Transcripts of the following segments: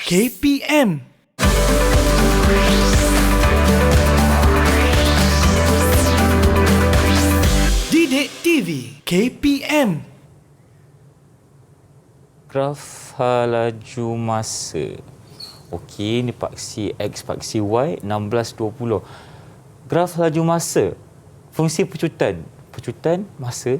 KPM. Didik TV KPM. Graf laju masa. Okey, ni paksi X, paksi Y, 16-20. Graf laju masa. Fungsi pecutan. Pecutan, masa.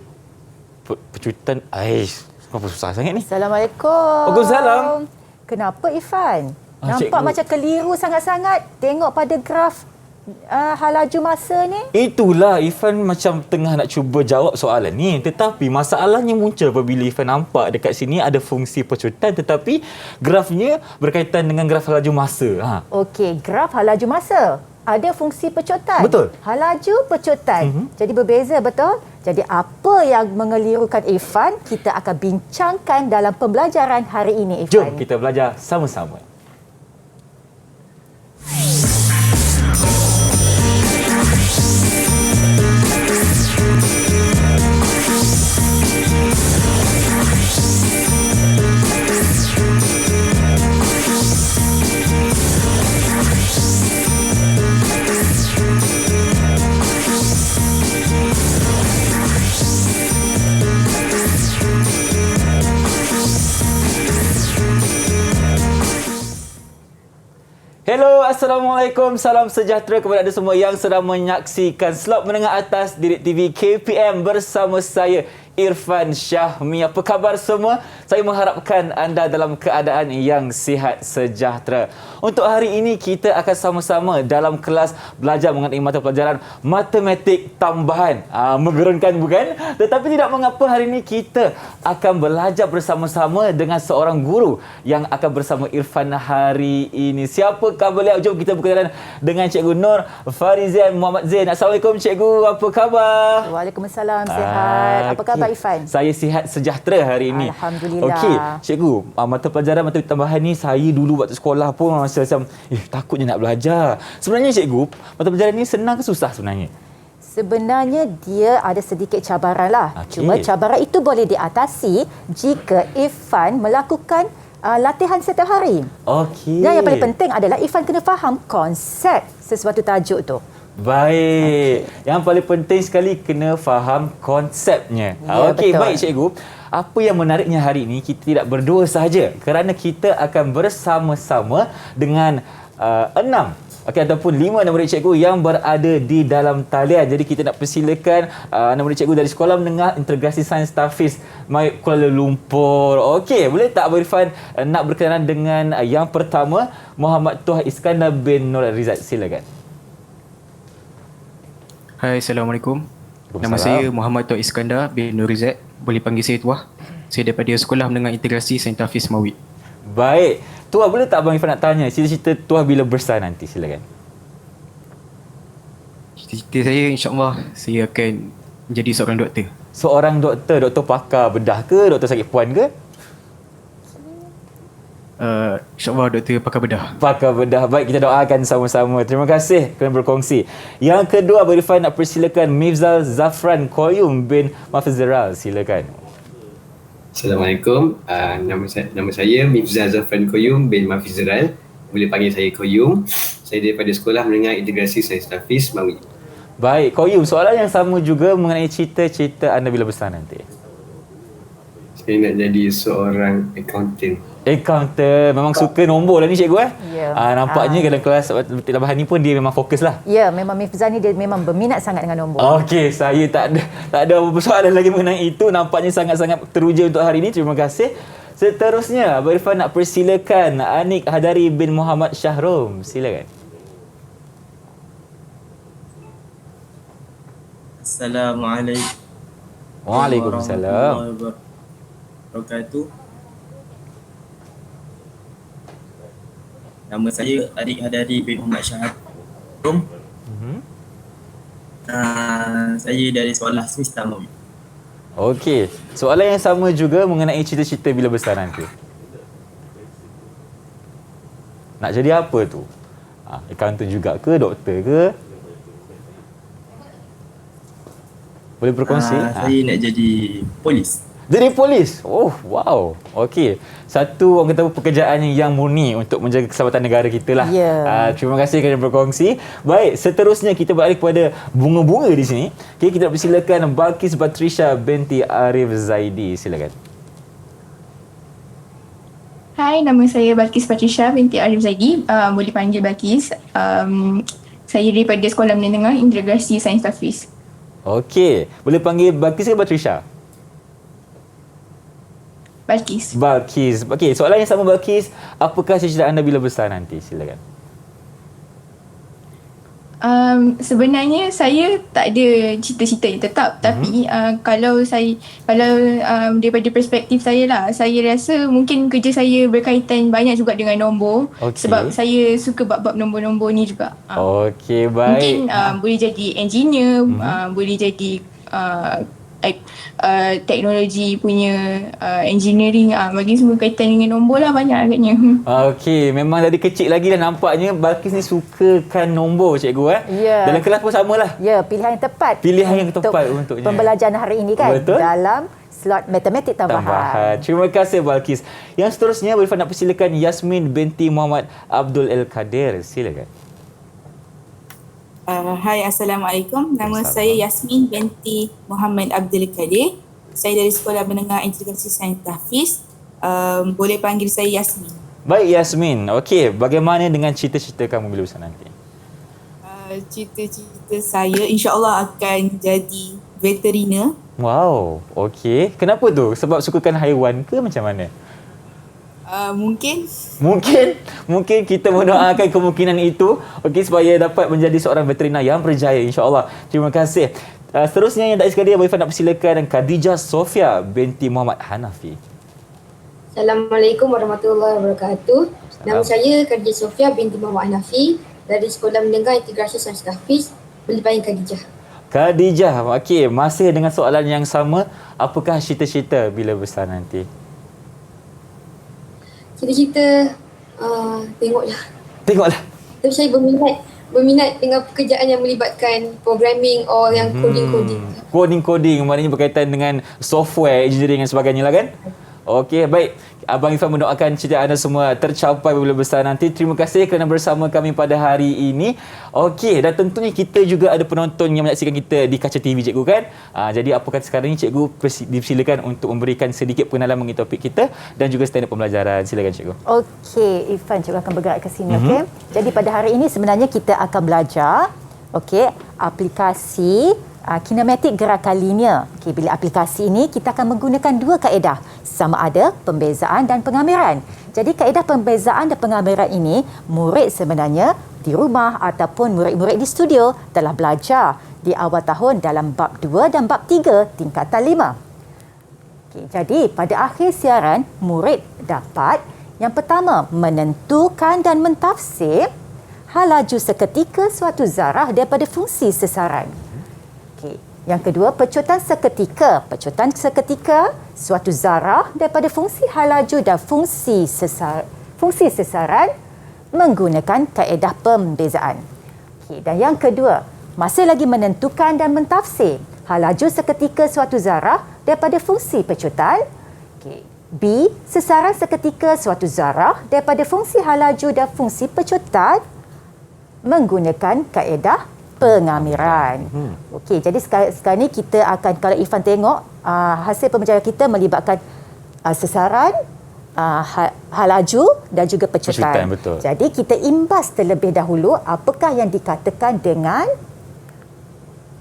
Pecutan, kenapa susah sangat ni? Assalamualaikum. Waalaikumsalam. Kenapa Ifan? Nampak cikgu. macam keliru sangat-sangat. Tengok pada graf laju masa ni. Itulah Ifan macam tengah nak cuba jawab soalan ni, tetapi masalahnya muncul apabila Ifan nampak dekat sini ada fungsi pecutan tetapi grafnya berkaitan dengan graf laju masa. Okey, graf laju masa ada fungsi pecutan. Betul. Laju pecutan. Jadi berbeza, betul? Jadi apa yang mengelirukan Ifan, kita akan bincangkan dalam pembelajaran hari ini, Jom Ifan. kita belajar sama-sama. Hello, Assalamualaikum. Salam sejahtera kepada anda semua yang sedang menyaksikan slot menengah atas Didik TV KPM bersama saya, Irfan Syahmi. Apa khabar semua? Saya mengharapkan anda dalam keadaan yang sihat sejahtera. Untuk hari ini kita akan sama-sama dalam kelas belajar mengenai mata pelajaran matematik tambahan. Menggerunkan bukan? Tetapi tidak mengapa, hari ini kita akan belajar bersama-sama dengan seorang guru yang akan bersama Irfan hari ini. Siapakah beliau? Jom kita berkenalan dengan Cikgu Nur Farizian Muhammad Zain. Assalamualaikum Cikgu, apa khabar? Waalaikumsalam, sihat. Apa khabar Ifan? Saya sihat sejahtera hari ini. Alhamdulillah. Okey, Cikgu, mata pelajaran matematik tambahan ni saya dulu waktu sekolah pun macam takutnya nak belajar. Sebenarnya Cikgu, mata pelajaran ni senang ke susah sebenarnya? Sebenarnya dia ada sedikit cabaran lah. Okey. Cuma cabaran itu boleh diatasi jika Ifan melakukan latihan setiap hari. Okey. Dan yang paling penting adalah Ifan kena faham konsep sesuatu tajuk tu. Baik. Yang paling penting sekali kena faham konsepnya. Ya, Okey, betul. baik Cikgu. Apa yang menariknya hari ini, kita tidak berdua sahaja kerana kita akan bersama-sama dengan 6 ataupun 5 anak murid cikgu yang berada di dalam talian. Jadi kita nak persilakan anak murid cikgu dari Sekolah Menengah Integrasi Sains Tafiz Kuala Lumpur. Okey, boleh tak Abang Irfan nak berkenalan dengan yang pertama, Muhammad Tuah Iskandar bin Nur Rizal. Silakan. Hai, Assalamualaikum. Nama saya Muhammad Tuah Iskandar bin Nurizat. Boleh panggil saya Tuah. Saya daripada Sekolah Menengah Integrasi Sains Tafiz Mawid. Baik. Tuah, boleh tak Abang Irfan nak tanya cita-cita Tuah bila besar nanti? Silakan. Cita-cita saya, insyaAllah, saya akan menjadi seorang doktor. Seorang doktor, doktor pakar bedah ke, doktor sakit puan ke? InsyaAllah doktor pakar bedah. Pakar bedah. Baik, kita doakan sama-sama. Terima kasih kerana berkongsi. Yang kedua, Abang Irfan nak persilakan Mifzal Zafran Koyum bin Mafizral. Silakan. Assalamualaikum. Nama saya Mifzal Zafran Koyum bin Mafizral. Boleh panggil saya Koyum. Saya daripada Sekolah Menengah Integrasi Sains Tafiz Mawid. Baik, Koyum, soalan yang sama juga mengenai cita-cita anda bila besar nanti. Saya nak jadi seorang accountant. Accountant. Memang suka nombor lah ni cikgu Ya. Nampaknya dalam kelas matematik tambahan ni pun dia memang fokus lah. Ya, memang Mifzal ni dia memang berminat sangat dengan nombor. Okey, saya tak ada apa-apa soalan lagi mengenai itu. Nampaknya sangat-sangat teruja untuk hari ini. Terima kasih. Seterusnya, Abang Irfan nak persilakan Anik Hadari bin Muhammad Syahrum. Silakan. Assalamualaikum Waalaikumsalam. warahmatullahi wabarakatuh. Nama saya Adik Hadari bin Muhammad Syahrum. Saya dari Sekolah Semesta Mawid. Okey, soalan yang sama juga mengenai cita-cita bila besar nanti. Nak jadi apa tu? Accountant juga ke, doktor ke? Boleh berkongsi? Saya nak jadi polis. Jadi polis. Oh, wow. Okey. Satu orang kata pekerjaan yang murni untuk menjaga keselamatan negara kita lah. Ya. Terima kasih kerana berkongsi. Baik, seterusnya kita beralih kepada bunga-bunga di sini. Okay, kita persilakan Balkis Batrisha binti Arif Zaidi. Silakan. Hai, nama saya Balkis Patricia binti Arif Zaidi. Boleh panggil Balkis. Saya daripada Sekolah Menengah Integrasi Sains Tahfiz. Okey. Boleh panggil Balkis ke Batrisha? Balkis. Balkis. Okey, soalan yang sama Balkis. Apakah cita-cita anda bila besar nanti? Silakan. Sebenarnya saya tak ada cita-cita yang tetap, tapi kalau daripada perspektif saya lah, saya rasa mungkin kerja saya berkaitan banyak juga dengan nombor. Sebab saya suka bab-bab nombor-nombor ni juga. Okey, baik. Mungkin boleh jadi engineer, boleh jadi teknologi punya engineering, bagi semua kaitan dengan nombor lah banyak agaknya. Okey, memang dari kecil lagi dah nampaknya Balkis ni sukakan nombor cikgu Ya. Dalam kelas pun samalah. Ya, pilihan yang tepat. Pilihan yang tepat untuknya. Pembelajaran hari ini kan. Betul. Dalam slot matematik tambahan. Terima kasih Balkis. Yang seterusnya boleh nak persilakan Yasmin binti Muhammad Abdul El Kadir. Silakan. Hai, Assalamualaikum. Nama saya Yasmin binti Muhammad Abdul Kadir. Saya dari Sekolah Menengah Integrasi Sains Tahfiz. Boleh panggil saya Yasmin. Baik Yasmin. Okey, bagaimana dengan cita-cita kamu bila besar nanti? Cita-cita saya insya-Allah akan jadi veteriner. Wow, okey. Kenapa tu? Sebab sukakan haiwan ke macam mana? Mungkin Mungkin kita mendoakan kemungkinan itu, okey, supaya dapat menjadi seorang veteriner yang berjaya insya-Allah. Terima kasih. Seterusnya yang tak sekali boleh nak persilakan Khadijah Sofia binti Muhammad Hanafi. Assalamualaikum warahmatullahi wabarakatuh. Nama saya Khadijah Sofia binti Muhammad Hanafi dari Sekolah Menengah Integrasi Sains Tahfiz. Boleh panggil Khadijah. Khadijah, okey, masih dengan soalan yang sama, apakah cita-cita bila besar nanti? Cita-cita tengoklah. Tapi saya berminat dengan pekerjaan yang melibatkan programming or yang coding. Coding maknanya berkaitan dengan software, engineering dan sebagainya lah kan? Okey, baik. Abang Irfan mendoakan cita anda semua tercapai bila besar nanti. Terima kasih kerana bersama kami pada hari ini. Okey, dan tentunya kita juga ada penonton yang menyaksikan kita di kaca TV cikgu kan? Jadi apa kata sekarang ni cikgu dipersilakan untuk memberikan sedikit pengenalan mengenai topik kita dan juga standard pembelajaran. Silakan cikgu. Okey, Irfan cikgu akan bergerak ke sini. Okey. Jadi pada hari ini sebenarnya kita akan belajar aplikasi kinematik gerakan linear. Okey, bila aplikasi ini kita akan menggunakan dua kaedah, sama ada pembezaan dan pengamiran. Jadi kaedah pembezaan dan pengamiran ini murid sebenarnya di rumah ataupun murid-murid di studio telah belajar di awal tahun dalam bab 2 dan bab 3 tingkatan 5. Okey, jadi pada akhir siaran murid dapat yang pertama menentukan dan mentafsir hal laju seketika suatu zarah daripada fungsi sesaran. Okey. Yang kedua, pecutan seketika. Pecutan seketika suatu zarah daripada fungsi hal laju dan fungsi sesaran menggunakan kaedah pembezaan. Okey. Dan yang kedua, masih lagi menentukan dan mentafsir hal laju seketika suatu zarah daripada fungsi pecutan. Okey. B, sesaran seketika suatu zarah daripada fungsi hal laju dan fungsi pecutan menggunakan kaedah pengamiran. Okey, jadi sekarang ni kita akan, kalau Irfan tengok hasil pembelajaran kita melibatkan sesaran, hal laju dan juga pecutan. Betul. Jadi kita imbas terlebih dahulu apakah yang dikatakan dengan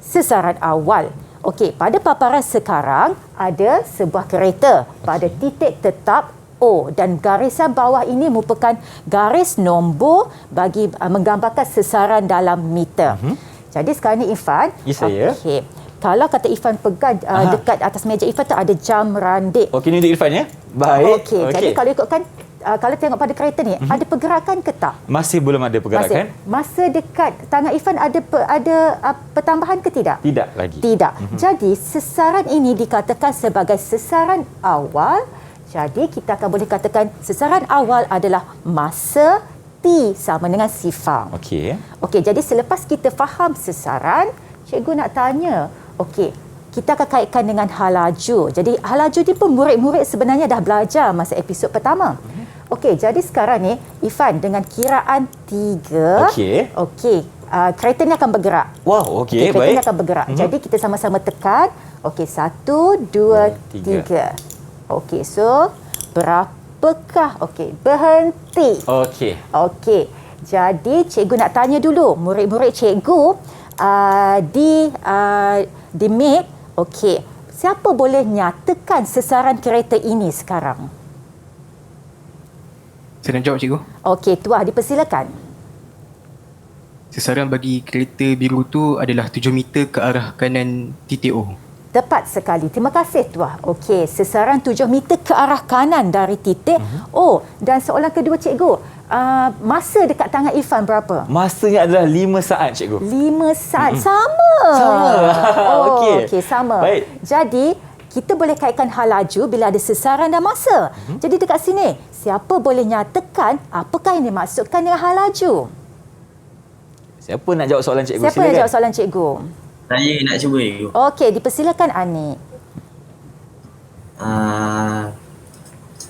sesaran awal. Okey, pada paparan sekarang ada sebuah kereta pada titik tetap O dan garisan bawah ini merupakan garis nombor bagi menggambarkan sesaran dalam meter. Jadi sekarang ni Irfan, saya. kalau kata Irfan pegang dekat atas meja Irfan tu ada jam randik. Okey, ni untuk Irfan ya. Baik. Okey, jadi kalau ikutkan kalau tengok pada kereta ni ada pergerakan ke tak? Masih belum ada pergerakan. Masa dekat tangan Irfan ada pertambahan ke tidak? Tidak lagi. Tidak. Jadi sesaran ini dikatakan sebagai sesaran awal. Jadi kita akan boleh katakan sesaran awal adalah masa T sama dengan sifar. Okey. Okey, jadi selepas kita faham sesaran, cikgu nak tanya, okey, kita akan kaitkan dengan hal laju. Jadi hal laju ni pun murid-murid sebenarnya dah belajar masa episod pertama. Okey, jadi sekarang ni Ifan dengan kiraan 3. Okey, kereta ni akan bergerak. Wow, okey, Kereta baik. ni akan bergerak. Jadi kita sama-sama tekan. Okey, 1, 2, 3. Okey, so berapakah? Okey, berhenti. Okey. Okey. Jadi cikgu nak tanya dulu murid-murid cikgu di Meet. Okey. Siapa boleh nyatakan sesaran kereta ini sekarang? Saya nak jawab, cikgu. Okey, Tuah dipersilakan. Sesaran bagi kereta biru tu adalah 7 meter ke arah kanan titik O. Tepat sekali. Terima kasih Tuah. Okey, sesaran 7 meter ke arah kanan dari titik O. Dan soalan kedua cikgu, masa dekat tangan Ifan berapa? Masanya adalah 5 saat, cikgu. 5 saat. Sama. Okey, sama. Baik. Jadi, kita boleh kaitkan hal laju bila ada sesaran dan masa. Jadi dekat sini, siapa boleh nyatakan apakah yang dimaksudkan dengan hal laju? Siapa nak jawab soalan cikgu? Siapa nak jawab soalan cikgu? Saya nak cuba cikgu. Okey, dipersilakan Ani.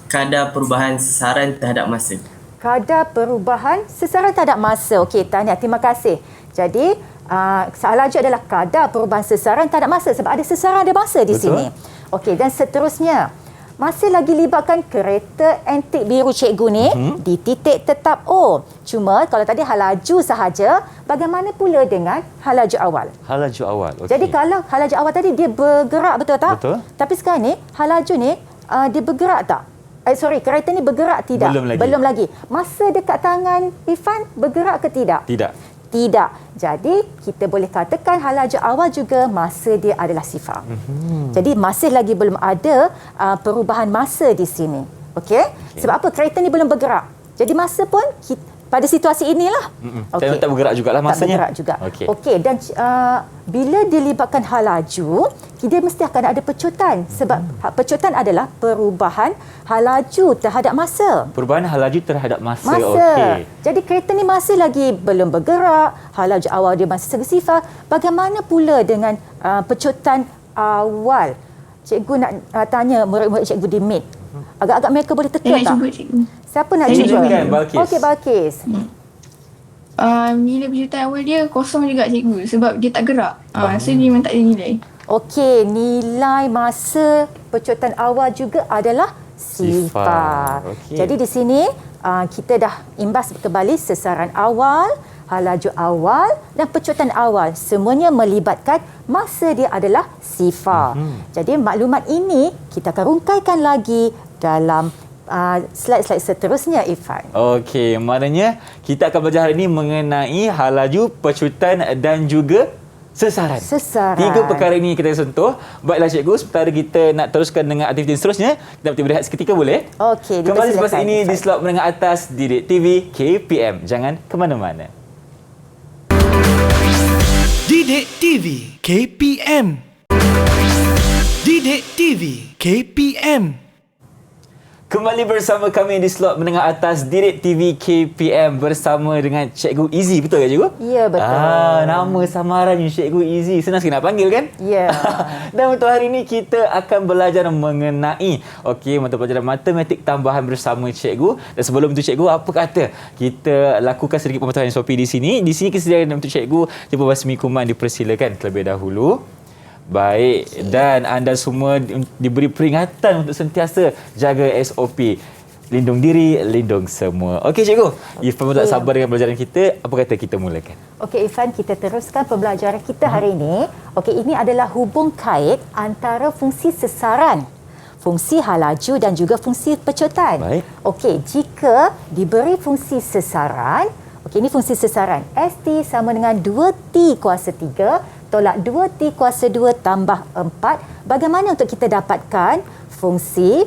Kadar perubahan sesaran terhadap masa. Kadar perubahan sesaran terhadap masa. Okey, tahniah. Terima kasih. Jadi, hal laju adalah kadar perubahan sesaran terhadap masa sebab ada sesaran ada masa di sini. Okey, dan seterusnya. Masih lagi libatkan kereta antik biru cikgu ni di titik tetap O. Cuma kalau tadi hal laju sahaja, bagaimana pula dengan hal laju awal? Hal laju awal. Okay. Jadi kalau hal laju awal tadi dia bergerak, betul tak? Betul. Tapi sekarang ni hal laju ni dia bergerak tak? Kereta ni bergerak tidak? Belum lagi. Masa dekat tangan Ifan bergerak ke tidak? Tidak. Jadi, kita boleh katakan hal laju awal juga masa dia adalah sifar. Jadi, masih lagi belum ada perubahan masa di sini. Okey? Sebab apa? Kereta ni belum bergerak. Jadi, masa pun pada situasi inilah. Okay. Tak bergerak jugalah masanya. Tak bergerak juga. Okey. Dan bila dilibatkan hal laju, dia mesti akan ada pecutan. Sebab pecutan adalah perubahan hal laju terhadap masa. Perubahan hal laju terhadap masa. Okey. Jadi kereta ni masih lagi belum bergerak, hal laju awal dia masih segi sifar. Bagaimana pula dengan pecutan awal? Cikgu nak tanya murid-murid cikgu di Meet. Agak-agak mereka boleh teka tak? Cuba cikgu. Siapa nak cuba? Balkis. Okey, Balkis. Nilai peserta awal dia kosong juga cikgu sebab dia tak gerak. So dia memang tak ada nilai. Okey, nilai masa pecutan awal juga adalah sifar. Jadi di sini kita dah imbas kembali sesaran awal, hal laju awal dan pecutan awal. Semuanya melibatkan masa dia adalah sifar. Jadi maklumat ini kita akan rungkaikan lagi dalam slide-slide seterusnya, Ifan. Okey, maknanya kita akan belajar hari ini mengenai hal laju, pecutan dan juga sesaran. 3 perkara ini kita sentuh. Baiklah cikgu, sementara kita nak teruskan dengan aktiviti seterusnya, kita berehat seketika boleh? Okey, kembali selepas ini di slot menengah atas Didik TV KPM. Jangan ke mana-mana. Didik TV KPM. Didik TV KPM. Kembali bersama kami di slot menengah atas Didik TV KPM bersama dengan Cikgu Izzy. Betul tak Cikgu? Ya, betul. Nama samarannya Cikgu Izzy. Senang sikit nak panggil kan? Ya. Dan untuk hari ini kita akan belajar mengenai mata pelajaran matematik tambahan bersama Cikgu. Dan sebelum itu Cikgu, apa kata kita lakukan sedikit pemutaran SOP di sini. Di sini kesediaan untuk Cikgu jumpa basmi kuman dipersilakan terlebih dahulu. Baik, dan anda semua diberi peringatan untuk sentiasa jaga SOP. Lindung diri, lindung semua. Okey cikgu, Ifan tak sabar dengan pelajaran kita. Apa kata kita mulakan? Okey Ifan, kita teruskan pembelajaran kita hari ini. Okey, ini adalah hubung kait antara fungsi sesaran, fungsi hal laju dan juga fungsi pecutan. Baik. Okey, jika diberi fungsi sesaran, ini fungsi sesaran. ST sama dengan 2T kuasa 3 tolak 2T kuasa 2 tambah 4. Bagaimana untuk kita dapatkan fungsi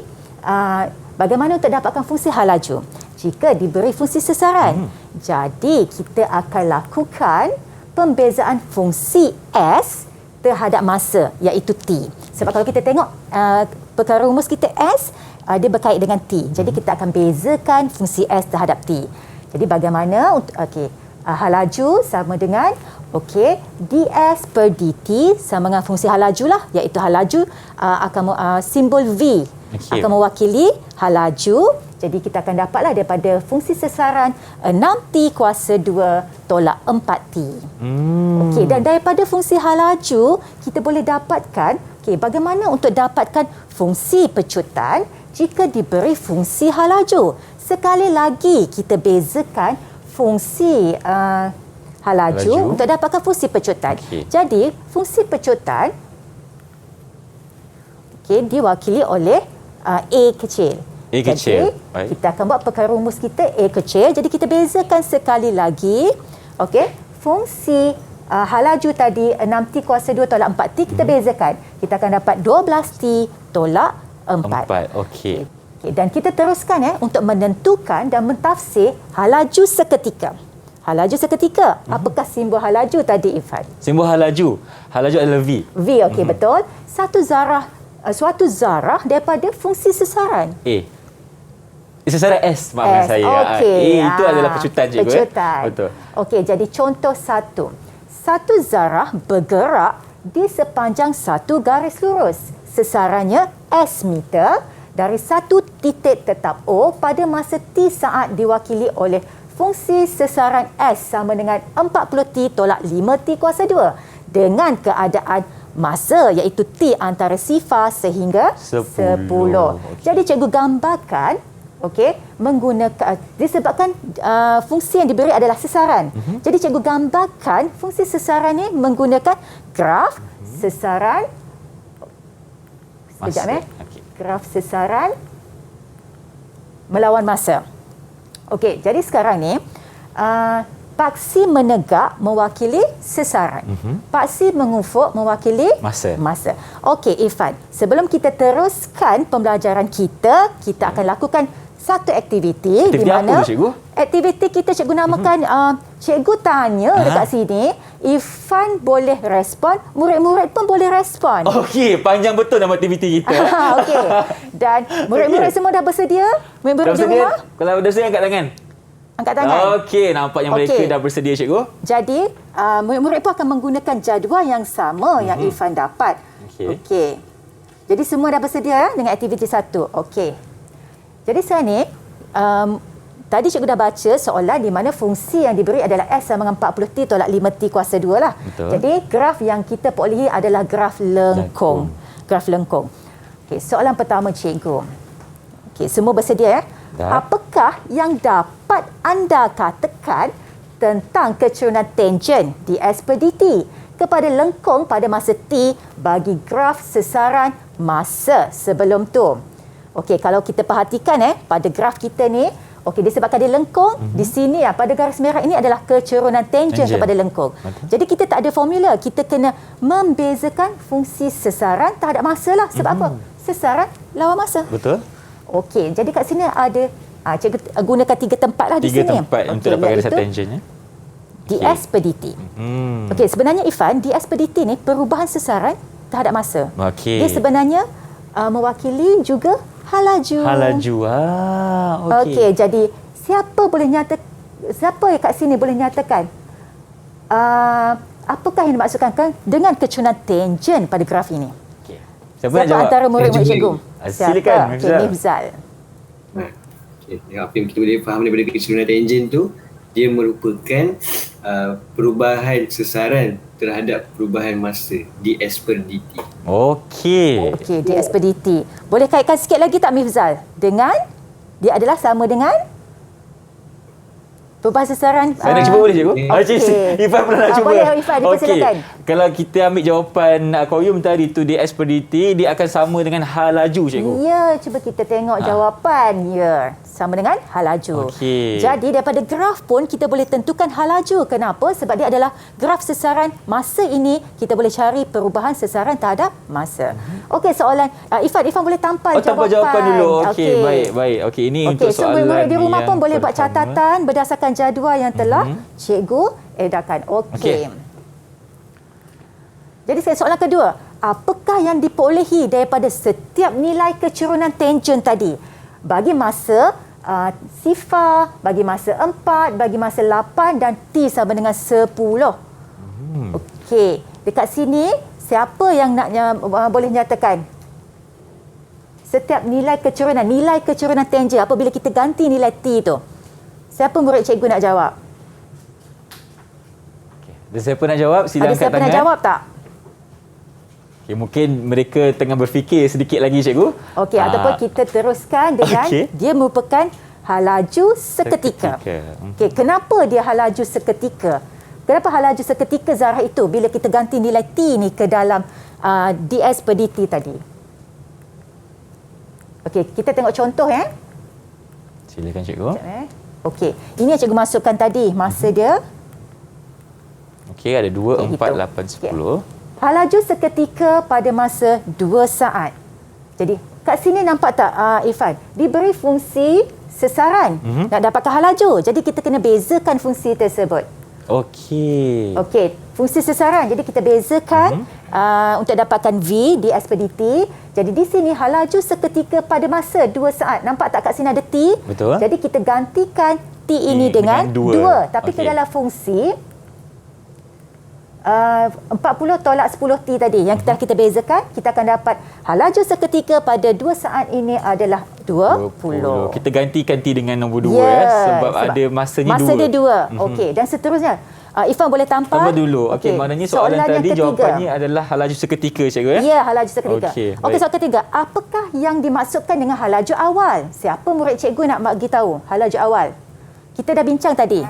hal laju jika diberi fungsi sesaran? Jadi kita akan lakukan pembezaan fungsi S terhadap masa, iaitu T. Sebab kalau kita tengok perkara rumus kita S, dia berkait dengan T. Jadi kita akan bezakan fungsi S terhadap T. Jadi bagaimana hal laju sama dengan Okey, ds per dt sama dengan fungsi hal laju lah, iaitu hal laju simbol V akan mewakili hal laju. Jadi kita akan dapatlah daripada fungsi sesaran 6t kuasa 2 tolak 4t. Okey, dan daripada fungsi hal laju kita boleh dapatkan bagaimana untuk dapatkan fungsi pecutan jika diberi fungsi hal laju. Sekali lagi kita bezakan fungsi hal laju untuk dapatkan fungsi pecutan. Jadi fungsi pecutan diwakili oleh A kecil. A kecil. Jadi, kita akan buat perkara rumus kita A kecil. Jadi kita bezakan sekali lagi. Okey, fungsi hal laju tadi 6t kuasa 2 tolak 4t kita bezakan. Kita akan dapat 12t tolak 4. Okey. Dan kita teruskan untuk menentukan dan mentafsir hal laju seketika. Hal laju seketika. Apakah simbol hal laju tadi, Irfan? Simbol hal laju. Hal laju adalah V. V, okey, betul. Suatu zarah daripada fungsi sesaran. A. Sesaran S, maafkan saya. Okey. Itu adalah pecutan, cikgu. Pecutan. Betul. Okey, jadi contoh 1. Satu zarah bergerak di sepanjang satu garis lurus. Sesarannya S meter dari satu titik tetap O pada masa T saat diwakili oleh fungsi sesaran S sama dengan 40T tolak 5T kuasa 2 dengan keadaan masa iaitu T antara 0 sehingga 10. Jadi cikgu gambarkan menggunakan disebabkan fungsi yang diberi adalah sesaran. Jadi cikgu gambarkan fungsi sesaran ni menggunakan graf sesaran. Sekejap graf sesaran melawan masa. Okey, jadi sekarang ni paksi menegak mewakili sesaran. Paksi mengufuk mewakili masa. Okey, Irfan, sebelum kita teruskan pembelajaran kita akan lakukan satu aktiviti di mana aktiviti kita cikgu namakan cikgu tanya dekat sini, Irfan boleh respon, murid-murid pun boleh respon. Okey, panjang betul nama aktiviti kita. Okey. Dan murid-murid semua dah bersedia? Murid-murid di rumah? Kalau dah bersedia angkat tangan. Angkat tangan. Okey, nampaknya mereka dah bersedia, cikgu. Jadi, murid-murid pun akan menggunakan jadual yang sama yang Irfan dapat. Okey. Jadi semua dah bersedia dengan aktiviti 1. Okey. Jadi sekarang ni, tadi cikgu dah baca soalan di mana fungsi yang diberi adalah S sama dengan 40T tolak 5T kuasa 2 lah. Betul. Jadi graf yang kita perolehi adalah graf lengkung. Graf lengkung. Okey, soalan pertama cikgu. Okey, semua bersedia Apakah yang dapat anda katakan tentang kecerunan tangen ds per dt kepada lengkung pada masa T bagi graf sesaran masa sebelum tu? Okey, kalau kita perhatikan pada graf kita ni, okey, disebabkan dia lengkung, di sini pada garis merah ini adalah kecerunan tangen kepada lengkung. Jadi kita tak ada formula, kita kena membezakan fungsi sesaran terhadap masa lah. Sebab apa? Sesaran lawan masa. Betul. Okey, jadi kat sini ada cikgu gunakan 3 tempat lah di sini. 3 tempat untuk dapat garisan tangen ds per dt. Okey, sebenarnya Irfan, ds per dt ni perubahan sesaran terhadap masa. Dia sebenarnya mewakili juga hal laju. Hal laju. Okey, jadi siapa kat sini boleh nyatakan apakah yang dimaksudkan dengan kecerunan tangen pada graf ini? Siapa antara murid-murid cikgu? Silakan, Mifzal. Apa yang kita boleh faham daripada kecerunan tangen tu, dia merupakan perubahan sesaran terhadap perubahan masa ds per dt. Okey, ds per dt. Boleh kaitkan sikit lagi tak Mifzal? Dengan dia adalah sama dengan perubahan sesaran. Saya nak cuba boleh cikgu? Irfan pernah nak cuba. Boleh Irfan, dipersilakan. Kalau kita ambil jawapan Koyum tadi tu ds per dt, dia akan sama dengan hal laju, cikgu. Ya, cuba kita tengok jawapan. Ya, sama dengan hal laju. Jadi daripada graf pun kita boleh tentukan hal laju. Kenapa? Sebab dia adalah graf sesaran masa ini, kita boleh cari perubahan sesaran terhadap masa. Okey, soalan Irfan boleh tampal jawapan dulu. Okey, baik. Okey, ini untuk soalan murid di rumah pun boleh buat catatan berdasarkan jadual yang telah cikgu edarkan. Okey. Jadi soalan kedua, apakah yang diperolehi daripada setiap nilai kecerunan tangen tadi? Bagi masa 0, bagi masa 4, bagi masa 8 dan T sama dengan 10. Okey, dekat sini siapa yang nak boleh nyatakan? Setiap nilai kecurunan tangent apabila kita ganti nilai T tu. Siapa murid cikgu nak jawab? Ada siapa nak jawab? Sila Ada angkat siapa tangan. nak jawab tak? Okay, mungkin mereka tengah berfikir sedikit lagi, cikgu. Okey, ataupun kita teruskan dengan dia merupakan halaju seketika. Okey, kenapa dia halaju seketika? Kenapa halaju seketika zarah itu bila kita ganti nilai T ni ke dalam ds per dt tadi? Okey, kita tengok contoh Silakan, cikgu. Okey, ini yang cikgu masukkan tadi, masa dia. Okey, ada 2, 4, 8, 10. Halaju seketika pada masa 2 saat. Jadi, kat sini nampak tak Irfan? Diberi fungsi sesaran nak dapatkan halaju. Jadi, kita kena bezakan fungsi tersebut. Okey. Okey, fungsi sesaran. Jadi, kita bezakan untuk dapatkan V, ds per dt. Jadi, di sini halaju seketika pada masa 2 saat. Nampak tak kat sini ada T? Betul. Jadi, kita gantikan T ini dengan 2. Tapi ke dalam fungsi 40 tolak 10T tadi yang kita bezakan, kita akan dapat halaju seketika pada 2 saat ini adalah 20. Kita gantikan T dengan nombor 2 sebab ada masanya 2. Masa dia 2. Okey, dan seterusnya Irfan boleh tampal. Tambah dulu. Okey, maknanya soalan tadi jawapannya adalah halaju seketika, cikgu Ya, halaju seketika. Okey, soalan ketiga, apakah yang dimaksudkan dengan halaju awal? Siapa murid cikgu nak bagi tahu halaju awal? Kita dah bincang tadi.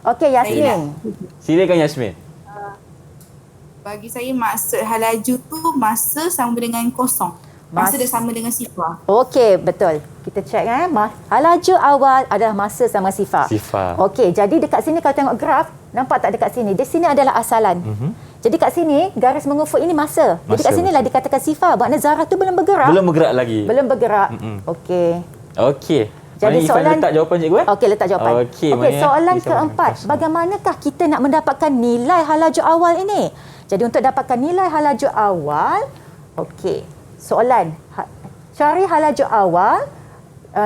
Okey, Yasmin. Silakan, Yasmin. Bagi saya maksud halaju tu masa sama dengan kosong. Masa dia sama dengan sifar. Okey, betul. Kita cek halaju awal adalah masa sama sifar. Okey, jadi dekat sini kalau tengok graf, nampak tak dekat sini? Di sini adalah asalan. Jadi kat sini garis mengufuk ini masa. Jadi kat sinilah dikatakan sifar. Maknanya zarah tu belum bergerak. Belum bergerak lagi. Belum bergerak. Okey. Okey. Jadi soalan letak jawapan, cikgu. Okey, letak jawapan. Okey, soalan keempat. Bagaimanakah kita nak mendapatkan nilai halaju awal ini? Jadi untuk dapatkan nilai halaju awal, okey. Soalan, cari halaju awal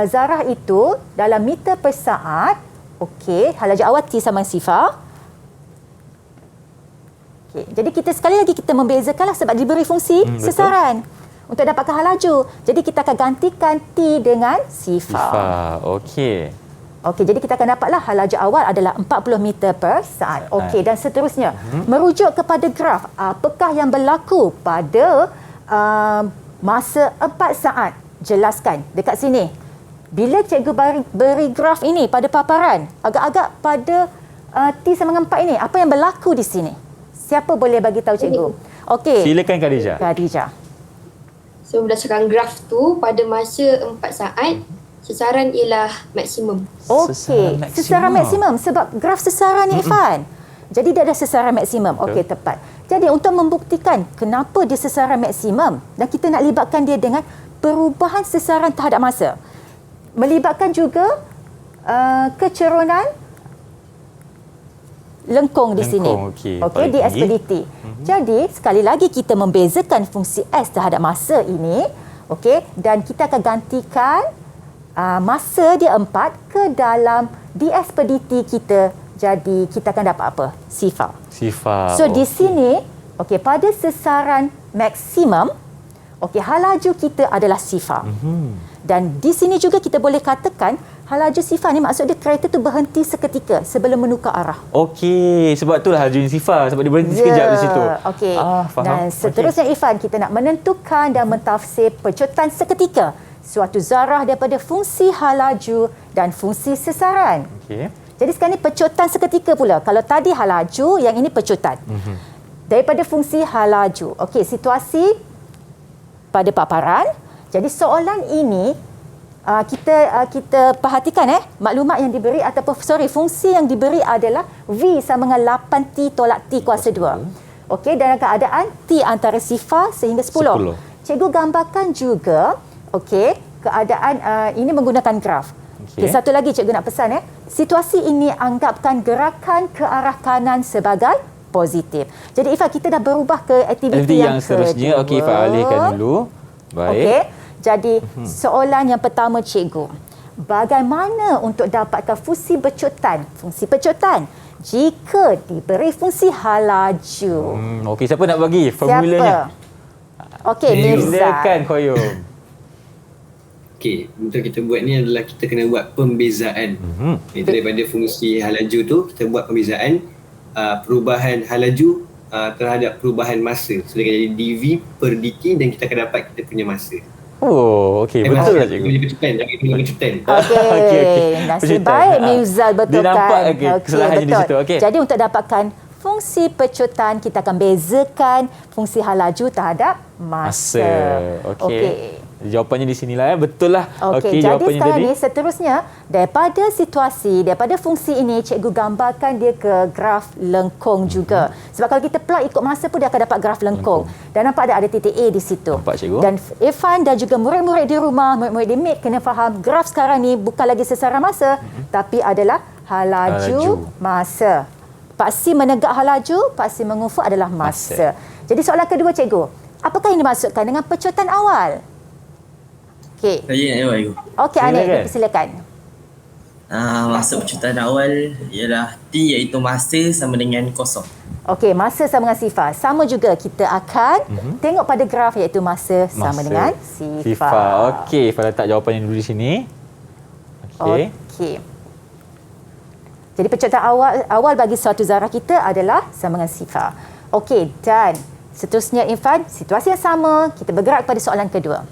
zarah itu dalam meter per saat. Okey, halaju awal T sama sifar. Okey, jadi kita sekali lagi kita membezakanlah sebab diberi fungsi sesaran untuk dapatkan halaju. Jadi kita akan gantikan T dengan sifar. Okey. Okey, jadi kita akan dapatlah halaju awal adalah 40 meter per saat. Okey, dan seterusnya merujuk kepada graf, apakah yang berlaku pada masa 4 saat? Jelaskan dekat sini. Bila cikgu beri graf ini pada paparan, agak-agak pada T sama dengan 4 ini, apa yang berlaku di sini? Siapa boleh bagi tahu cikgu? Okey. Silakan, Khadijah. So berdasarkan graf tu pada masa 4 saat sesaran ialah maksimum. Okey, sesaran maksimum sebab graf sesaran ni Irfan. Jadi dia ada sesaran maksimum. Okey, tepat. Jadi untuk membuktikan kenapa dia sesaran maksimum dan kita nak libatkan dia dengan perubahan sesaran terhadap masa. Melibatkan juga kecerunan lengkung di sini. Okey, ds per dt. Jadi sekali lagi kita membezakan fungsi S terhadap masa ini. Okey, dan kita akan gantikan masa dia 4 ke dalam ds per dt kita. Jadi kita akan dapat apa? Sifar. So di sini, okey, pada sesaran maksimum, okey, halaju kita adalah sifar. Dan di sini juga kita boleh katakan halaju sifar ni maksud dia kereta tu berhenti seketika sebelum menukar arah. Okey, sebab itulah halaju sifar, sebab dia berhenti sekejap di situ. Okey. Dan seterusnya Irfan, kita nak menentukan dan mentafsir pecutan seketika suatu zarah daripada fungsi halaju dan fungsi sesaran. Okey. Jadi sekarang ni pecutan seketika pula. Kalau tadi halaju, yang ini pecutan. Daripada fungsi halaju. Okey, situasi pada paparan. Jadi soalan ini kita perhatikan maklumat yang diberi ataupun fungsi yang diberi adalah V sama dengan 8T tolak T kuasa 2. Okey, dalam keadaan T antara sifar sehingga 10. Cikgu gambarkan juga okey, keadaan ini menggunakan graf. Okay, satu lagi cikgu nak pesan situasi ini anggapkan gerakan ke arah kanan sebagai positif. Jadi Ifah, kita dah berubah ke aktiviti yang seterusnya. Okey, Ifah alihkan dulu. Baik. Okey. Jadi soalan yang pertama cikgu, bagaimana untuk dapatkan fungsi pecutan? Fungsi pecutan jika diberi fungsi halaju. Okey, siapa nak bagi formulanya? Okey, Mirza. Silakan Koyum. Okey, untuk kita buat ni adalah kita kena buat pembezaan. Daripada fungsi halaju tu, kita buat pembezaan perubahan halaju terhadap perubahan masa. So, dia akan jadi dV per dt dan kita akan dapat kita punya masa. Oh, okey. Betul lah cikgu. Jangan kejutan. Okey. Nasib baik Mirza betulkan. Dia nampak kesalahannya di situ. Okey. Jadi untuk dapatkan fungsi pecutan, kita akan bezakan fungsi halaju terhadap masa. Okey. Jawapannya di sinilah betul lah. Okey, jadi sekarang ni seterusnya daripada situasi, daripada fungsi ini cikgu gambarkan dia ke graf lengkung juga. Sebab kalau kita plot ikut masa pun dia akan dapat graf lengkung. Dan nampak ada titik A di situ. Nampak cikgu. Dan Irfan dan juga murid-murid di rumah, murid-murid di MIT kena faham graf sekarang ni bukan lagi sesaran masa tapi adalah halaju masa. Paksi menegak halaju, paksi mengufuk adalah masa. Jadi soalan kedua cikgu, apakah yang dimaksudkan dengan pecutan awal? Okey. Saya nak jawab, Ibu. Okey, Anik, silakan. Masa pecutan awal ialah T iaitu masa sama dengan kosong. Okey, masa sama dengan sifar. Sama juga kita akan tengok pada graf iaitu masa sama dengan sifar. Okey, Ifah letak jawapannya dulu di sini. Okey. Jadi pecutan awal bagi suatu zarah kita adalah sama dengan sifar. Okey, dan seterusnya Irfan, situasi yang sama, kita bergerak pada soalan kedua.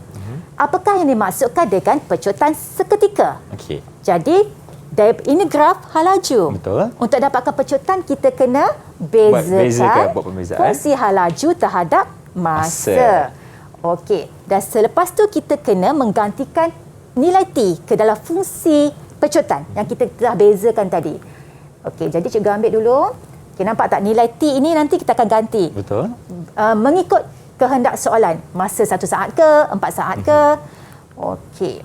Apakah yang dimaksudkan dengan pecutan seketika? Okey. Jadi, ini graf halaju. Betul. Untuk dapatkan pecutan, kita kena bezakan fungsi halaju terhadap masa. Okey. Dan selepas tu, kita kena menggantikan nilai T ke dalam fungsi pecutan yang kita telah bezakan tadi. Okey, jadi cikgu ambil dulu. Okey, nampak tak nilai T ini nanti kita akan ganti. Betul. Mengikut kehendak soalan. Masa 1 saat ke, 4 saat ke. Okey.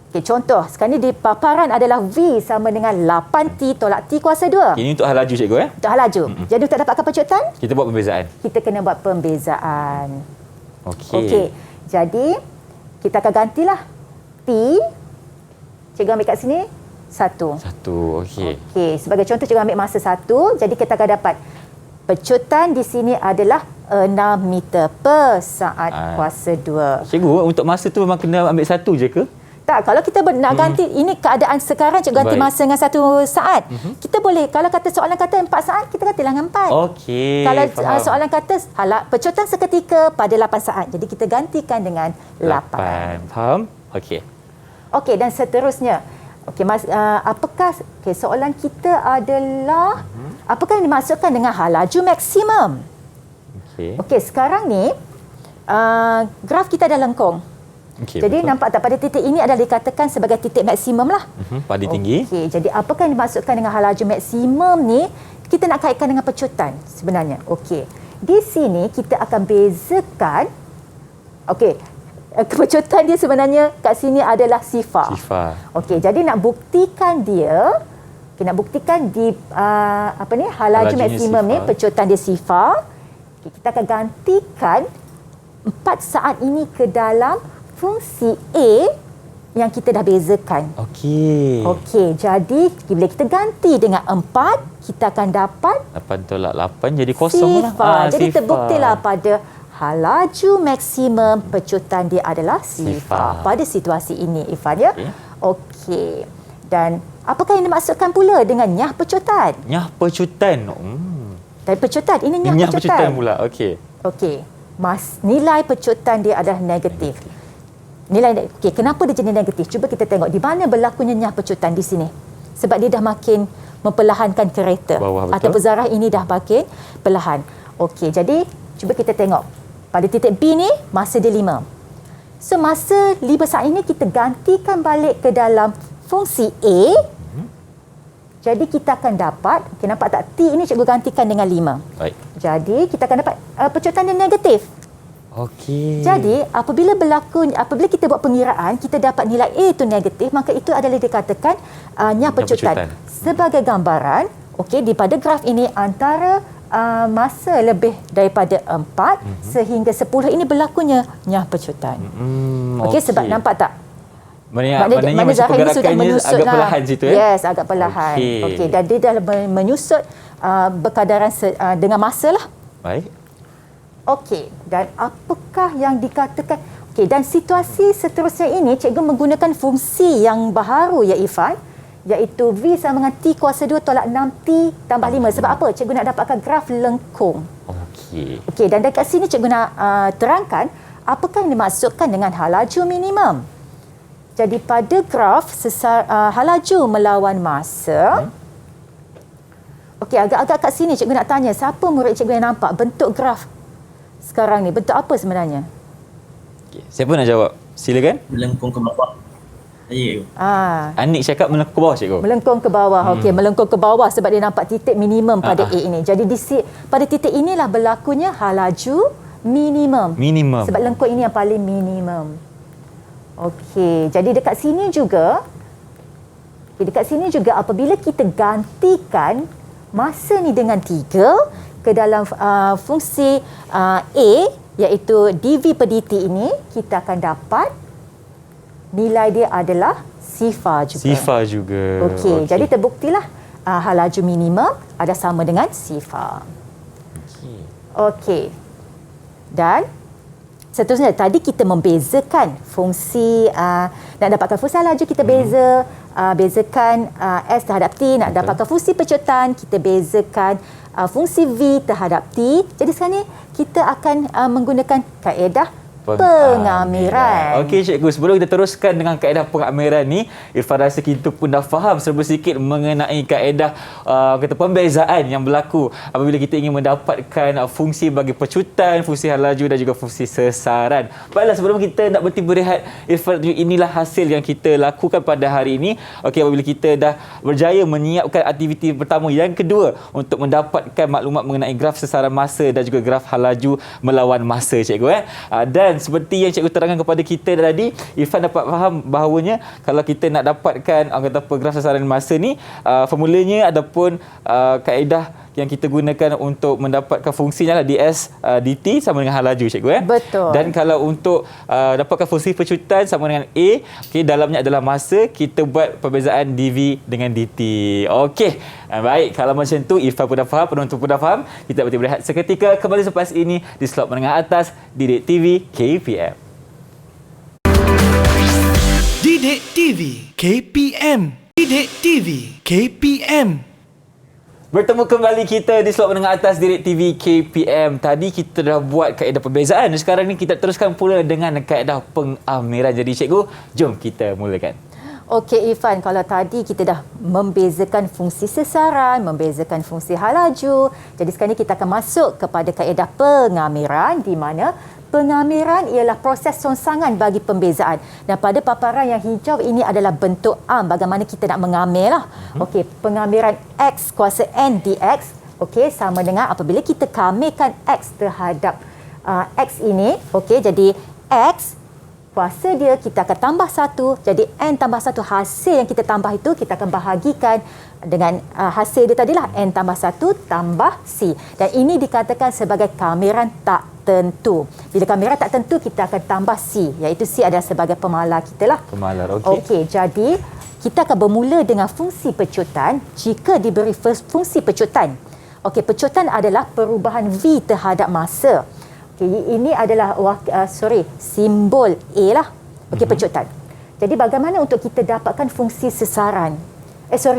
Okey, contoh. Sekarang ni di paparan adalah V sama dengan 8T tolak T kuasa 2. Ini untuk halaju cikgu Untuk halaju. Jadi untuk dapatkan pecutan, kita buat pembezaan. Kita kena buat pembezaan. Okey. Jadi, kita akan gantilah T. Cikgu ambil kat sini 1. Okey. Okey, sebagai contoh cikgu ambil masa 1, jadi kita akan dapat pecutan di sini adalah 6 meter per saat kuasa 2. Cikgu, untuk masa tu memang kena ambil 1 je ke? Tak, kalau kita nak ganti, ini keadaan sekarang cikgu ganti masa dengan 1 saat. Kita boleh, kalau kata soalan kata 4 saat, kita gantilah dengan 4. Okey. Kalau soalan kata pecutan seketika pada 8 saat. Jadi kita gantikan dengan 8. Faham? Okey. Okey, dan seterusnya. Okey, apakah soalan kita adalah apakah yang dimaksudkan dengan halaju maksimum? Okey, sekarang ni graf kita dah lengkung. Jadi betul. Nampak tak pada titik ini adalah dikatakan sebagai titik maksimum lah. Pada tinggi. Okey, jadi apakah yang dimaksudkan dengan halaju maksimum ni? Kita nak kaitkan dengan pecutan sebenarnya. Okey. Di sini kita akan bezakan kepecutan dia sebenarnya kat sini adalah sifar. Okey, jadi nak buktikan dia, nak buktikan di halaju maksimum ni pecutan dia sifar. Okay, kita akan gantikan 4 saat ini ke dalam fungsi A yang kita dah bezakan. Okey. Jadi bila kita ganti dengan 4, kita akan dapat 8 tolak 8 jadi kosong lah. Jadi terbuktilah pada halaju maksimum pecutan dia adalah sifar. Pada situasi ini, Irfan, ya? Okey. Dan apakah yang dimaksudkan pula dengan nyah pecutan? Nyah pecutan. Dari pecutan, ini nyah pecutan pula. Okey. Nilai pecutan dia adalah negatif. Kenapa dia jadi negatif? Cuba kita tengok di mana berlakunya nyah pecutan di sini. Sebab dia dah makin memperlahankan kereta. Ataupun zarah ini dah makin perlahan. Okey, jadi cuba kita tengok. Pada titik B ni, masa dia 5. So, masa 5 saat ini kita gantikan balik ke dalam fungsi A. Jadi, kita akan dapat, nampak tak? T ini cikgu gantikan dengan 5. Baik. Jadi, kita akan dapat pecutan yang negatif. Okey. Jadi, apabila kita buat pengiraan, kita dapat nilai A itu negatif, maka itu adalah dikatakan nyah pecutan. Sebagai gambaran, pada graf ini antara masa lebih daripada 4 sehingga 10 ini berlakunya nyah pecutan. Okey, sebab nampak tak? Maknanya macam Zahir ni sudah pergerakannya menyusut agak lah. perlahan situ ya? Yes, agak perlahan. Okey, dan dia dah menyusut berkadaran dengan masa lah. Baik. Okey, dan apakah yang dikatakan? Okey, dan situasi seterusnya ini cikgu menggunakan fungsi yang baharu ya Irfan, iaitu V sama dengan T kuasa 2 tolak 6T tambah 5. Sebab apa? Cikgu nak dapatkan graf lengkung. Okey, dan dekat sini cikgu nak terangkan apakah yang dimaksudkan dengan halaju minimum. Jadi pada graf halaju melawan masa. Okey, agak-agak kat sini cikgu nak tanya, siapa murid cikgu yang nampak bentuk graf sekarang ni? Bentuk apa sebenarnya? Okay. Siapa nak jawab? Silakan. Melengkung ke bawah. Saya. Anik cakap melengkung ke bawah, cikgu. Melengkung ke bawah. Okey, melengkung ke bawah sebab dia nampak titik minimum pada A ini. Jadi pada titik inilah berlakunya halaju minimum. Sebab lengkung ini yang paling minimum. Okey, jadi dekat sini juga apabila kita gantikan masa ni dengan 3 ke dalam fungsi A, iaitu dV per dt ini, kita akan dapat nilai dia adalah sifar juga. Okey, jadi terbuktilah halaju minimum ada sama dengan sifar. Okey. Dan seterusnya, tadi kita membezakan fungsi, nak dapatkan fungsi halaju kita bezakan S terhadap T, nak dapatkan fungsi pecutan kita bezakan fungsi V terhadap T. Jadi sekarang ni kita akan menggunakan kaedah pengamiran. Okey cikgu, sebelum kita teruskan dengan kaedah pengamiran ni, Irfan rasa kita pun dah faham serba sikit mengenai kaedah pembezaan yang berlaku apabila kita ingin mendapatkan fungsi bagi pecutan, fungsi halaju dan juga fungsi sesaran. Baiklah, sebelum kita nak berhenti berehat, Irfan, inilah hasil yang kita lakukan pada hari ini. Okey, apabila kita dah berjaya menyiapkan aktiviti pertama, yang kedua untuk mendapatkan maklumat mengenai graf sesaran masa dan juga graf halaju melawan masa, cikgu. Dan seperti yang cikgu terangkan kepada kita tadi, Irfan dapat faham bahawanya kalau kita nak dapatkan graf sesaran masa ni, formulanya ataupun kaedah yang kita gunakan untuk mendapatkan fungsinya lah ds dt sama dengan halaju, cikgu. Betul. Dan kalau untuk dapatkan fungsi pecutan sama dengan A, okey, dalamnya adalah masa, kita buat perbezaan dv dengan dt. Okey, baik, kalau macam tu Irfan pun dah faham, penonton pun dah faham. Kita berhenti berehat seketika, kembali selepas ini di slot menengah atas Didik TV KPM. Didik TV KPM. Didik TV KPM. Bertemu kembali kita di slot menengah atas Didik TV KPM. Tadi kita dah buat kaedah perbezaan. Sekarang ni kita teruskan pula dengan kaedah pengamiran. Jadi cikgu, jom kita mulakan. Okey Irfan, kalau tadi kita dah membezakan fungsi sesaran, membezakan fungsi halaju. Jadi sekarang ni kita akan masuk kepada kaedah pengamiran, di mana pengamiran ialah proses rongsangan bagi pembezaan. Dan pada paparan yang hijau ini adalah bentuk bagaimana kita nak mengamil lah. Okey, pengamiran X kuasa N dx, okey, sama dengan apabila kita kamirkan X terhadap X ini, okey, jadi X kuasa dia kita akan tambah 1, jadi N tambah 1, hasil yang kita tambah itu kita akan bahagikan dengan hasil dia tadilah N tambah 1 tambah C. Dan ini dikatakan sebagai kamiran tak tentu. Bila kamiran tak tentu, kita akan tambah C, iaitu C adalah sebagai pemalar kita lah. Pemalar, okey. Okey, jadi kita akan bermula dengan fungsi pecutan jika diberi fungsi pecutan. Okey, pecutan adalah perubahan V terhadap masa. Okay, ini adalah simbol A lah. Okey, pecutan. Jadi bagaimana untuk kita dapatkan fungsi sesaran?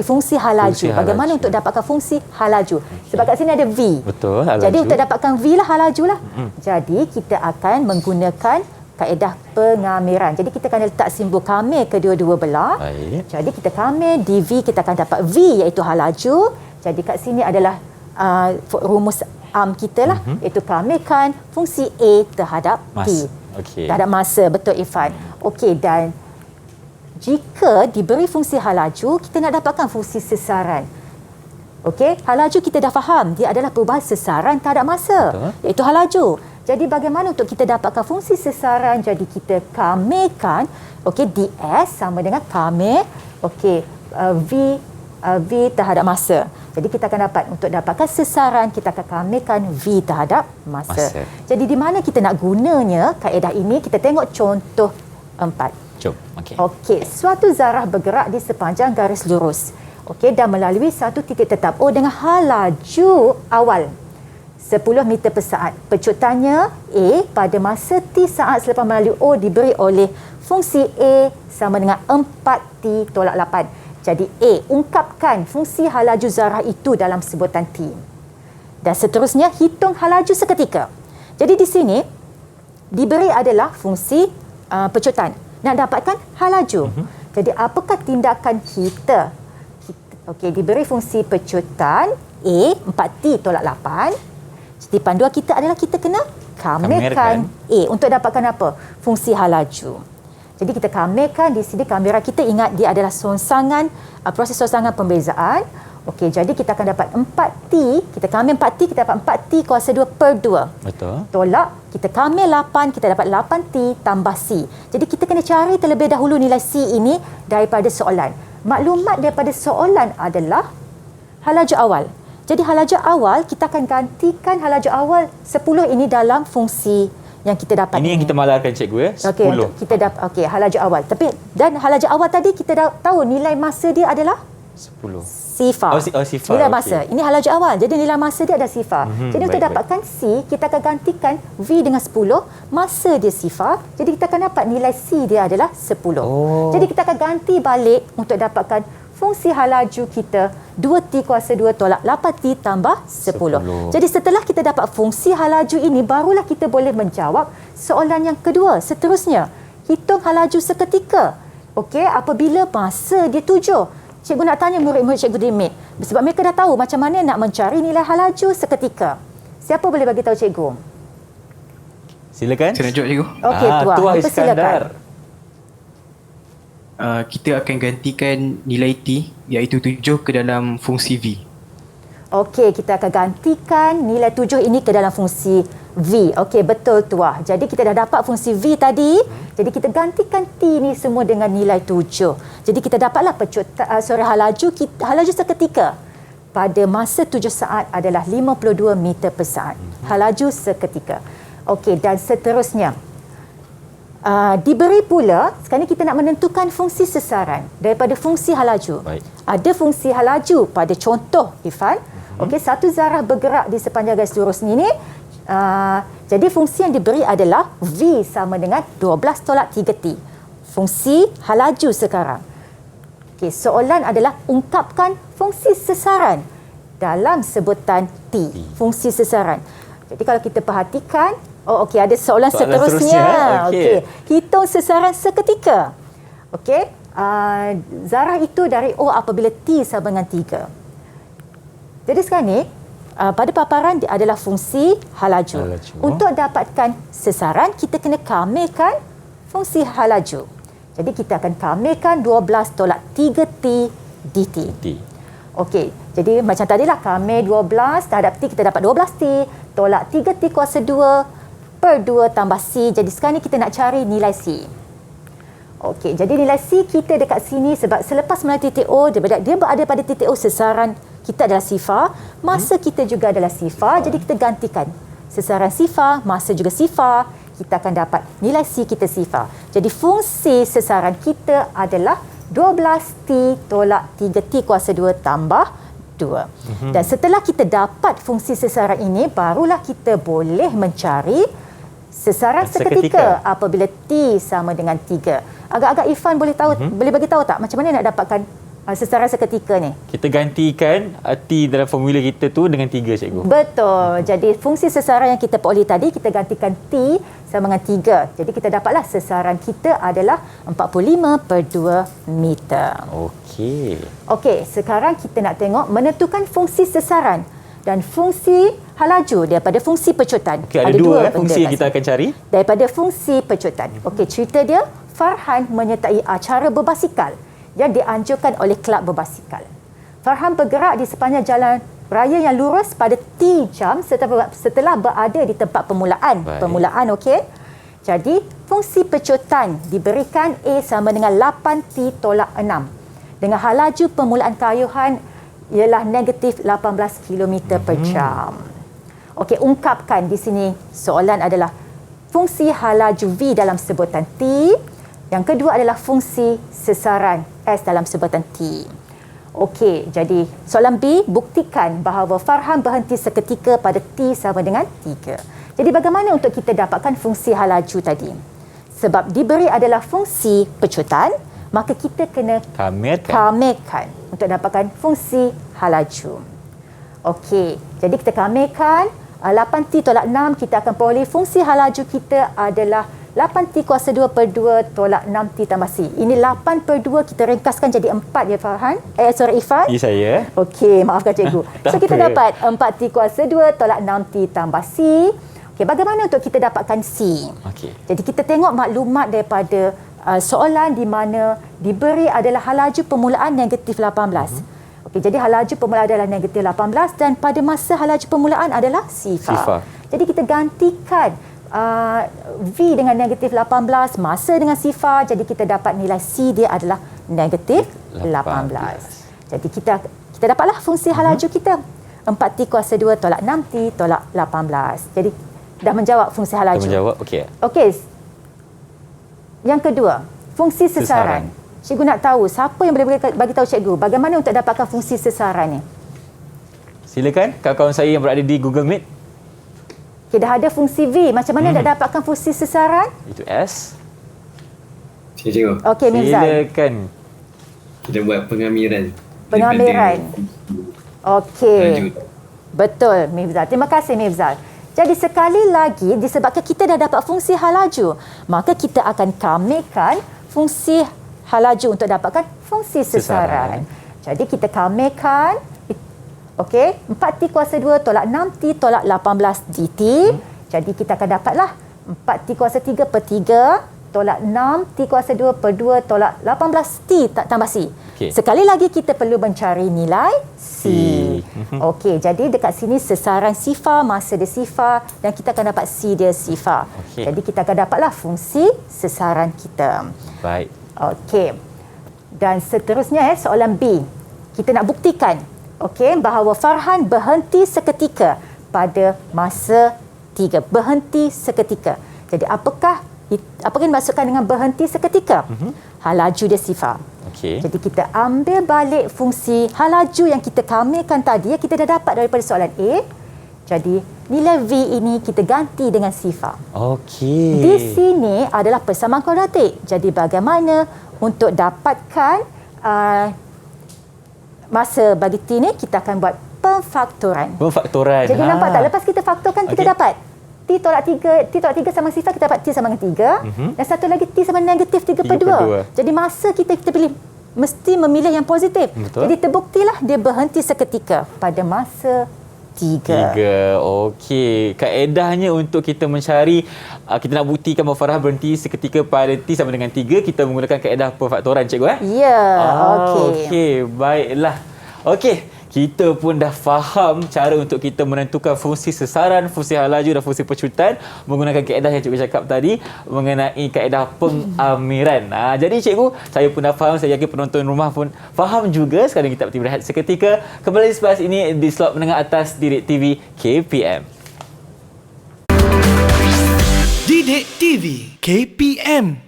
Fungsi halaju. Bagaimana untuk dapatkan fungsi halaju? Sebab kat sini ada V. Betul, halaju. Jadi untuk dapatkan V lah halaju lah. Jadi kita akan menggunakan kaedah pengamiran. Jadi kita akan letak simbol kamir kedua-dua belah. Baik. Jadi kita kamir dV, kita akan dapat V iaitu halaju. Jadi kat sini adalah rumus kita lah, iaitu kamirkan fungsi A terhadap T. Okey. Terhadap masa, betul Irfan. Okey, dan jika diberi fungsi halaju, kita nak dapatkan fungsi sesaran. Okey, halaju kita dah faham, dia adalah perubahan sesaran terhadap masa, iaitu halaju. Jadi bagaimana untuk kita dapatkan fungsi sesaran? Jadi kita kamirkan, okey, ds sama dengan kamir, okey, V terhadap masa. Jadi kita akan dapat, untuk dapatkan sesaran, kita akan kamirkan V terhadap masa. Jadi di mana kita nak gunanya kaedah ini, kita tengok contoh 4. Jom. Okey. Okey, suatu zarah bergerak di sepanjang garis lurus. Okey, dan melalui satu titik tetap O dengan halaju awal 10 meter per saat. Pecutannya A pada masa T saat selepas melalui O diberi oleh fungsi A sama dengan 4T tolak 8. Jadi A, ungkapkan fungsi halaju zarah itu dalam sebutan T. Dan seterusnya, hitung halaju seketika. Jadi di sini, diberi adalah fungsi pecutan. Nak dapatkan halaju. Jadi apakah tindakan kita? Okey, diberi fungsi pecutan A, 4T tolak 8. Jadi panduan kita adalah kita kena kamerkan A untuk dapatkan apa? Fungsi halaju. Jadi kita kamerkan di sini, kamera kita ingat dia adalah proses songsangan pembezaan. Okey, jadi kita akan dapat 4T, kita kamer 4T, kita dapat 4T kuasa 2 per 2. Betul. Tolak, kita kamer 8, kita dapat 8T tambah C. Jadi kita kena cari terlebih dahulu nilai C ini daripada soalan. Maklumat daripada soalan adalah halaju awal. Jadi halaju awal, kita akan gantikan halaju awal 10 ini dalam fungsi yang kita dapat. Ini yang kita malarkan cikgu ya, 10. Okey, kita dapat halaju awal. Tapi dan halaju awal tadi kita dah tahu nilai masa dia adalah 10. sifar. Sifar. Nilai masa. Ini halaju awal. Jadi nilai masa dia ada sifar. Jadi untuk baik. dapatkan C, kita akan gantikan V dengan 10, masa dia sifar. Jadi kita akan dapat nilai C dia adalah 10. Jadi kita akan ganti balik untuk dapatkan fungsi halaju kita 2T kuasa 2 tolak 8T tambah 10. Jadi setelah kita dapat fungsi halaju ini, barulah kita boleh menjawab soalan yang kedua. Seterusnya, hitung halaju seketika. Okey, apabila masa dia 7. Cikgu nak tanya murid-murid cikgu Dimit. Sebab mereka dah tahu macam mana nak mencari nilai halaju seketika. Siapa boleh bagi tahu cikgu? Silakan. Saya nak jawab cikgu. Okey, Tuan. Iskandar. Kita akan gantikan nilai T iaitu 7 ke dalam fungsi V. Okey, kita akan gantikan nilai 7 ini ke dalam fungsi V. Okey, betul Tuah. Jadi kita dah dapat fungsi V tadi. Jadi kita gantikan T ni semua dengan nilai 7. Jadi kita dapatlah halaju seketika pada masa 7 saat adalah 52 meter per saat. Halaju seketika. Okey, dan seterusnya. Diberi pula, sekarang kita nak menentukan fungsi sesaran daripada fungsi halaju. Baik. Ada fungsi halaju pada contoh, Irfan. Okey, satu zarah bergerak di sepanjang garis lurus ini. Jadi fungsi yang diberi adalah V sama dengan 12 tolak 3T. Fungsi halaju sekarang. Okey, soalan adalah ungkapkan fungsi sesaran dalam sebutan T. Fungsi sesaran. Jadi kalau kita perhatikan, okey, ada soalan seterusnya. Okey. Hitung sesaran seketika. Okey. Zarah itu dari O apabila T sama dengan 3. Jadi sekarang ni, pada paparan dia adalah fungsi halaju. Untuk dapatkan sesaran, kita kena kamerkan fungsi halaju. Jadi kita akan kamerkan 12 tolak 3T dt. Okey, jadi macam tadilah kamer 12 terhadap T, kita dapat 12T tolak 3T kuasa 2 per 2 tambah C. Jadi sekarang ni kita nak cari nilai C. Okey, jadi nilai C kita dekat sini sebab selepas melalui titik O, dia berada pada titik O, sesaran kita adalah sifar, masa kita juga adalah sifar. Jadi kita gantikan sesaran sifar, masa juga sifar, kita akan dapat nilai C kita sifar. Jadi fungsi sesaran kita adalah 12T tolak 3T kuasa 2 tambah 2. Dan setelah kita dapat fungsi sesaran ini, barulah kita boleh mencari sesaran seketika apabila T sama dengan 3. Agak-agak Irfan boleh tahu, boleh bagi tahu tak macam mana nak dapatkan sesaran seketika ni? Kita gantikan T dalam formula kita tu dengan 3, cikgu. Betul. Jadi fungsi sesaran yang kita peroleh tadi, kita gantikan T sama dengan 3. Jadi kita dapatlah sesaran kita adalah 45 per 2 meter. Okey. Okey, sekarang kita nak tengok menentukan fungsi sesaran dan fungsi halaju daripada fungsi pecutan. Okey, ada dua fungsi yang kita akan cari. Daripada fungsi pecutan. Okey, cerita dia, Farhan menyertai acara berbasikal yang dianjurkan oleh kelab berbasikal. Farhan bergerak di sepanjang jalan raya yang lurus pada T jam setelah berada di tempat permulaan. Baik. Permulaan, okey. Jadi, fungsi pecutan diberikan A sama dengan 8T tolak 6. Dengan halaju permulaan kayuhan ialah negatif 18 km per jam. Okey, ungkapkan di sini soalan adalah fungsi halaju V dalam sebutan T. Yang kedua adalah fungsi sesaran S dalam sebatan T. Okey, jadi soalan B, buktikan bahawa Farhan berhenti seketika pada T sama dengan 3. Jadi bagaimana untuk kita dapatkan fungsi halaju tadi? Sebab diberi adalah fungsi pecutan, maka kita kena kamirkan untuk dapatkan fungsi halaju. Okey, jadi kita kamirkan 8T tolak 6, kita akan peroleh fungsi halaju kita adalah 8T kuasa 2 per 2 tolak 6T tambah C. Ini 8 per 2 kita ringkaskan jadi 4 ya Farhan. Irfan. Ya saya. Okey, maafkan cikgu. So kita dapat 4T kuasa 2 tolak 6T tambah C. Okey, bagaimana untuk kita dapatkan C? Okey. Jadi kita tengok maklumat daripada soalan di mana diberi adalah halaju permulaan negatif 18. Okey, jadi halaju permulaan adalah negatif 18 dan pada masa halaju permulaan adalah sifar. Jadi kita gantikan V dengan negatif 18, masa dengan sifar, jadi kita dapat nilai C dia adalah negatif 18. Jadi kita dapatlah fungsi halaju kita. 4T kuasa 2 tolak 6T tolak 18. Jadi dah menjawab fungsi halaju. Dah menjawab, okey. Okey. Yang kedua, fungsi sesaran. Cikgu nak tahu siapa yang boleh bagi tahu cikgu bagaimana untuk dapatkan fungsi sesaran ni. Silakan kawan-kawan saya yang berada di Google Meet. Okay, dah ada fungsi V. Macam mana nak dapatkan fungsi sesaran? Itu S. Saya tengok. Okey, Mirzal. Silakan. Kita buat pengamiran. Okey. Betul, Mirzal. Terima kasih, Mirzal. Jadi sekali lagi, disebabkan kita dah dapat fungsi halaju, maka kita akan kamirkan fungsi halaju untuk dapatkan fungsi sesaran. Jadi kita kamirkan. Okey, 4T kuasa 2 tolak 6T tolak 18 dt. Jadi kita akan dapatlah 4T kuasa 3 per 3 tolak 6T kuasa 2 per 2 tolak 18T tambah C. Okay. Sekali lagi kita perlu mencari nilai C. Okey, jadi dekat sini sesaran sifar, masa dia sifar dan kita akan dapat C dia sifar. Okay. Jadi kita akan dapatlah fungsi sesaran kita. Baik. Okey. Dan seterusnya soalan B. Kita nak buktikan bahawa Farhan berhenti seketika pada masa 3. Berhenti seketika. Jadi apakah yang dimaksudkan dengan berhenti seketika? Halaju dia sifar. Okay. Jadi kita ambil balik fungsi halaju yang kita kamirkan tadi, kita dah dapat daripada soalan A. Jadi nilai V ini kita ganti dengan sifar. Okey. Di sini adalah persamaan kuadratik. Jadi bagaimana untuk dapatkan masa bagi T ni, kita akan buat pemfaktoran. Pemfaktoran. Jadi nampak tak? Lepas kita faktorkan, kita dapat T tolak 3 sama sifar, kita dapat T sama dengan 3. Dan satu lagi T sama negatif 3 per 2. Jadi masa kita pilih, mesti memilih yang positif. Betul. Jadi terbuktilah dia berhenti seketika pada masa 3. Okey. Kaedahnya untuk kita mencari, kita nak buktikan bahawa Farhan berhenti seketika pada T sama dengan 3, kita menggunakan kaedah pemfaktoran, cikgu. Ya, okey. Baiklah. Okey. Kita pun dah faham cara untuk kita menentukan fungsi sesaran, fungsi halaju dan fungsi pecutan menggunakan kaedah yang cikgu cakap tadi mengenai kaedah pengamiran. Jadi cikgu, saya pun dah faham, saya yakin penonton rumah pun faham juga. Sekarang kita berhenti berehat seketika. Kembali selepas ini di slot menengah atas Didik TV KPM. Didik TV KPM.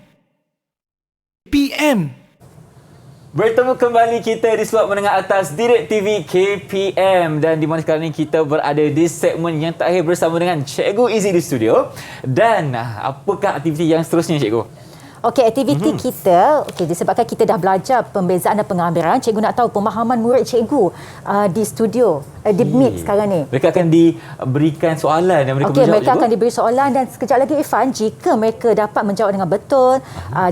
Bertemu kembali kita di slot menengah atas Didik TV KPM, dan di mana sekarang ini kita berada di segmen yang terakhir bersama dengan Cikgu Izzy di studio. Dan apakah aktiviti yang seterusnya, Cikgu? Okey, aktiviti kita, disebabkan kita dah belajar pembezaan dan pengambilan, cikgu nak tahu pemahaman murid cikgu di studio, di Meet sekarang ni. Mereka akan diberikan soalan yang mereka menjawab. Mereka akan diberi soalan dan sekejap lagi Irfan, jika mereka dapat menjawab dengan betul,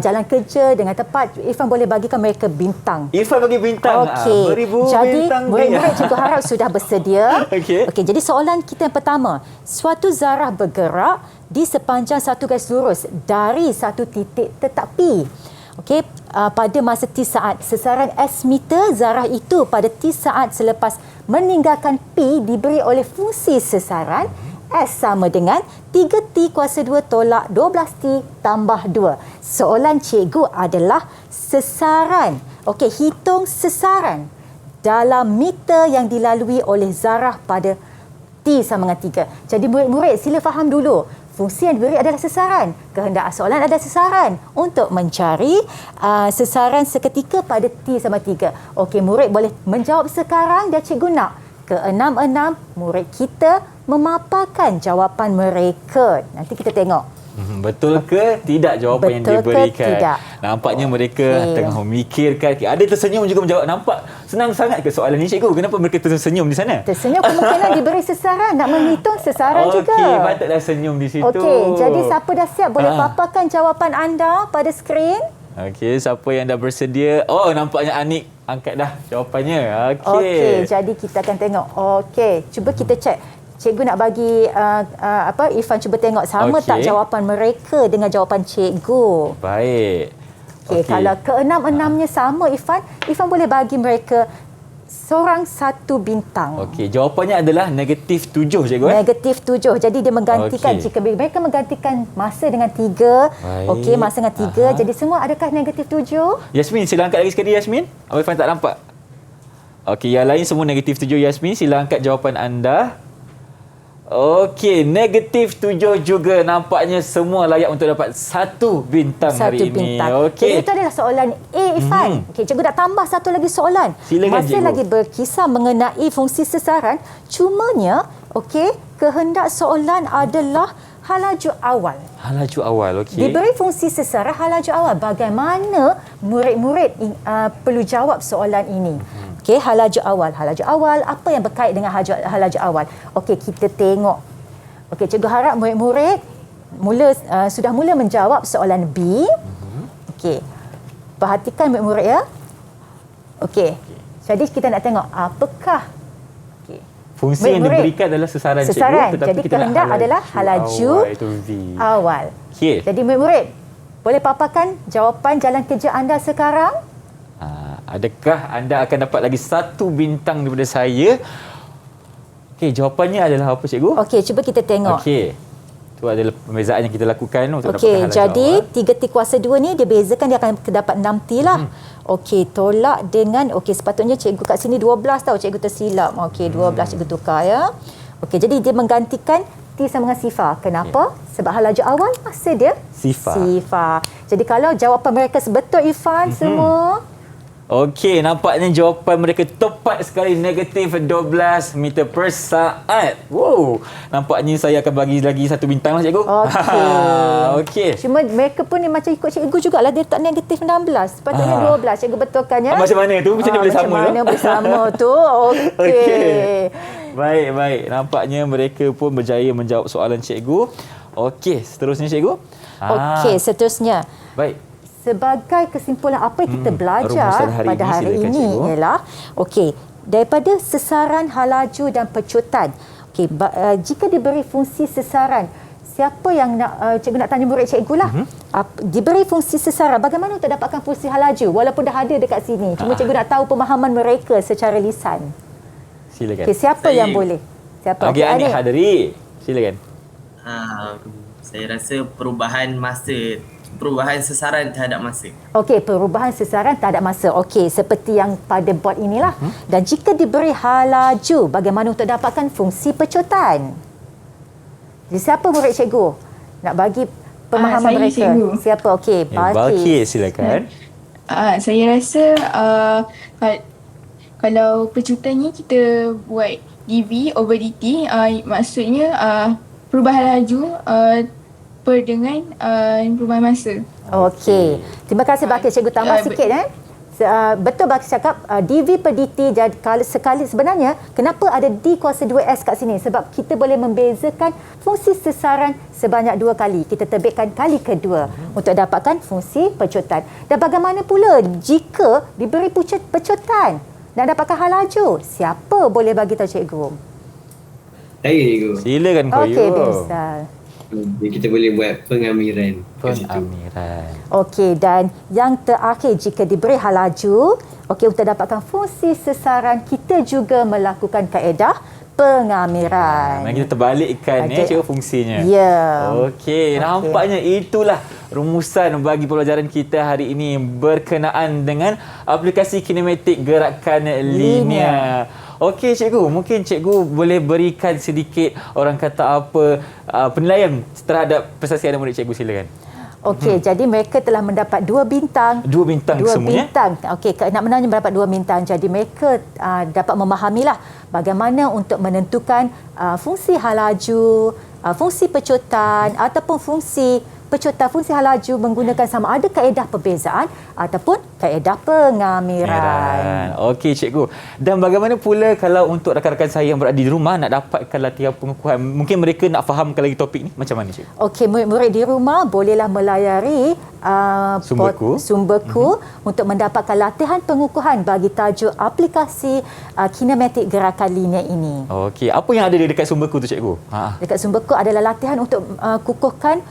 jalan kerja dengan tepat, Irfan boleh bagikan mereka bintang. Irfan bagi bintang. Okey. Beribu Jadi bintang. murid-murid cikgu harap sudah bersedia. Okey. Jadi soalan kita yang pertama, suatu zarah bergerak di sepanjang satu garis lurus dari satu titik tetap P. Okey, pada masa T saat, sesaran S meter zarah itu pada T saat selepas meninggalkan P diberi oleh fungsi sesaran S sama dengan 3T kuasa 2 tolak 12T tambah 2. Soalan cikgu adalah sesaran. Okey, hitung sesaran dalam meter yang dilalui oleh zarah pada T sama dengan 3. Jadi murid-murid sila faham dulu. fungsi yang diberi adalah sesaran. Kehendak soalan adalah sesaran untuk mencari sesaran seketika pada T sama 3. Okey, murid boleh menjawab sekarang dan cikgu nak ke-6 murid kita memaparkan jawapan mereka. Nanti kita tengok. Betul ke tidak jawapan yang diberikan? Betul ke tidak? Nampaknya mereka tengah memikirkan. Ada tersenyum juga menjawab. Nampak senang sangat ke soalan ni, cikgu? Kenapa mereka tersenyum di sana? Tersenyum kemungkinan diberi sesaran. Nak menghitung sesaran juga. Okey, patutlah senyum di situ. Okey, jadi siapa dah siap boleh paparkan jawapan anda pada skrin? Okey, siapa yang dah bersedia? Oh, nampaknya Anik angkat dah jawapannya. Okey, jadi kita akan tengok. Okey, cuba kita cek. Cikgu nak bagi Irfan cuba tengok sama tak jawapan mereka dengan jawapan cikgu. Baik. Okey, kalau ke-6-6-nya sama Irfan boleh bagi mereka seorang 1 bintang. Okey, jawapannya adalah -7, cikgu. -7. Jadi dia menggantikan jika mereka menggantikan masa dengan 3. Okey, masa dengan 3. Jadi semua adakah -7? Yasmin, sila angkat lagi sekali Yasmin. Abang Irfan tak nampak. Okey, yang lain semua -7 Yasmin. Sila angkat jawapan anda. Okey, -7 juga. Nampaknya semua layak untuk dapat 1 bintang hari ini. Okey. Jadi itu adalah soalan A, Irfan. Okey, cikgu nak tambah satu lagi soalan. Silakan, masih cikgu. lagi berkisar mengenai fungsi sesaran. Cumanya, okey, kehendak soalan adalah halaju awal. Halaju awal, okey. Diberi fungsi sesaran halaju awal. Bagaimana murid-murid perlu jawab soalan ini? Okey, halaju awal. Halaju awal, apa yang berkait dengan halaju awal? Okey, kita tengok. Okey, cikgu harap murid-murid sudah mula menjawab soalan B. Okey. Perhatikan murid-murid ya. Okey. Jadi kita nak tengok apakah fungsi yang diberikan adalah sesaran, cikgu, tetapi jadi kita kehendak nak adalah halaju awal. Okey. Jadi murid-murid boleh paparkan jawapan jalan kerja anda sekarang? Adakah anda akan dapat lagi 1 bintang daripada saya? Okey, jawapannya adalah apa, cikgu? Okey, cuba kita tengok. Okey. Itu adalah pembezaan yang kita lakukan untuk dapatkan Okey, halaju jadi awal. 3T kuasa 2 ni dia bezakan dia akan dapat 6T lah. Okey, tolak dengan sepatutnya cikgu kat sini 12 tau, cikgu tersilap. Okey, 12 cikgu tukar ya. Okey, jadi dia menggantikan T sama dengan sifar. Kenapa? Sebab halaju awal masa dia sifar. Jadi kalau jawapan mereka sebetul Irfan semua. Okey, nampaknya jawapan mereka tepat sekali, -12 meter per saat. Wow, nampaknya saya akan bagi lagi 1 bintang lah, cikgu. Okey. Cuma mereka pun ni macam ikut cikgu jugalah, dia tak -16. Sepatutnya 12. Cikgu betulkan ya. Macam mana tu? Macam mana boleh sama? Macam mana boleh sama tu? Okey. Baik. Nampaknya mereka pun berjaya menjawab soalan cikgu. Okey, seterusnya cikgu. Okey, seterusnya. Baik. Sebagai kesimpulan apa yang kita belajar pada hari ini cikgu. ialah daripada sesaran, halaju dan pecutan. Okey, jika diberi fungsi sesaran, siapa yang nak cikgu nak tanya murid cikgu lah. Diberi fungsi sesaran, bagaimana untuk dapatkan fungsi halaju walaupun dah ada dekat sini. Cuma cikgu nak tahu pemahaman mereka secara lisan. Silakan. Okey, siapa yang boleh? Siapa? Okey, Anik Hadri. Silakan. Saya rasa perubahan sesaran terhadap masa. Okey, perubahan sesaran terhadap masa. Okey, seperti yang pada board inilah. Dan jika diberi halaju, bagaimana untuk dapatkan fungsi pecutan? Jadi siapa murid cikgu? Nak bagi pemahaman saya, mereka. cikgu. Siapa? Okey, Balkis, silakan. Saya rasa kalau pecutan ni kita buat dv over dt, maksudnya perubahan laju per dengan perubahan masa. Okey. Terima kasih Balkis. Cikgu tambah sikit betul Balkis cakap dv per dt. Jadi sekali sebenarnya kenapa ada d kuasa 2s kat sini? Sebab kita boleh membezakan fungsi sesaran sebanyak 2 kali. Kita terbitkan kali kedua untuk dapatkan fungsi pecutan. Dan bagaimana pula jika diberi pecutan nak dapatkan halaju? Siapa boleh bagi tahu cikgu? Saya, cikgu. Silakan Koyo. Okey, Binsal. Kita boleh buat pengamiran. Okey, dan yang terakhir jika diberi halaju, untuk dapatkan fungsi sesaran kita juga melakukan kaedah pengamiran. Kita terbalikkan cikgu fungsinya. Ya. Okey, nampaknya itulah rumusan bagi pembelajaran kita hari ini berkenaan dengan aplikasi kinematik gerakan linear. Okey cikgu, mungkin cikgu boleh berikan sedikit orang kata apa penilaian terhadap prestasi anak murid cikgu, silakan. Okey, jadi mereka telah mendapat 2 bintang. 2 bintang Dua semuanya. bintang. Okey, keenam-enamnya mendapat 2 bintang. Jadi mereka dapat memahamilah bagaimana untuk menentukan fungsi halaju, fungsi pecutan ataupun fungsi halaju menggunakan sama ada kaedah perbezaan ataupun kaedah pengamiran. Okey cikgu. Dan bagaimana pula kalau untuk rakan-rakan saya yang berada di rumah nak dapatkan latihan pengukuhan? Mungkin mereka nak fahamkan lagi topik ni, macam mana cikgu? Okey, murid-murid di rumah bolehlah melayari sumberku untuk mendapatkan latihan pengukuhan bagi tajuk aplikasi kinematik gerakan linear ini. Okey, apa yang ada di dekat sumberku tu cikgu? Dekat sumberku adalah latihan untuk kukuhkan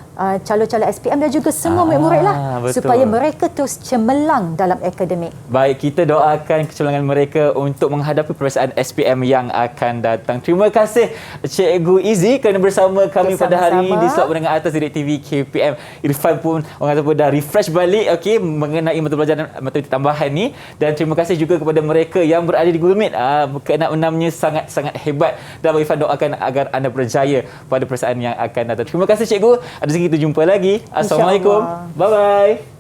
calon-calon SPM dan juga semua murid-murid lah, betul. supaya mereka terus cemerlang dalam akademik. Baik, kita doakan kecemerlangan mereka untuk menghadapi peperiksaan SPM yang akan datang. Terima kasih Cikgu Izzy kerana bersama kami pada hari ini di slot menengah atas Didik TV KPM. Irfan pun orang kata pun dah refresh balik mengenai mata pelajaran matematik tambahan ni, dan terima kasih juga kepada mereka yang berada di Google Meet. Keenam-enamnya sangat-sangat hebat, dan Irfan doakan agar anda berjaya pada peperiksaan yang akan datang. Terima kasih cikgu. Ada rezeki kita jumpa lagi. Assalamualaikum. Bye-bye.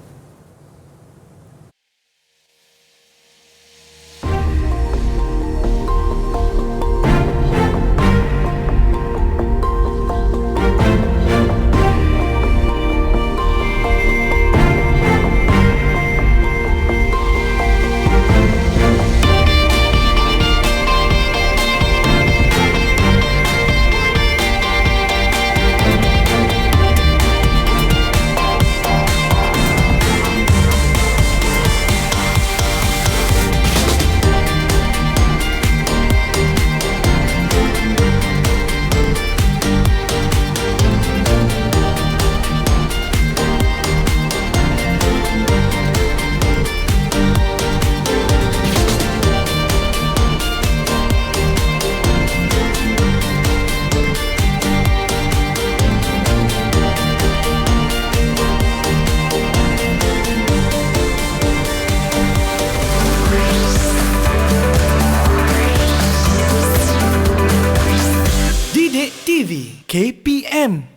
Didik TV KPM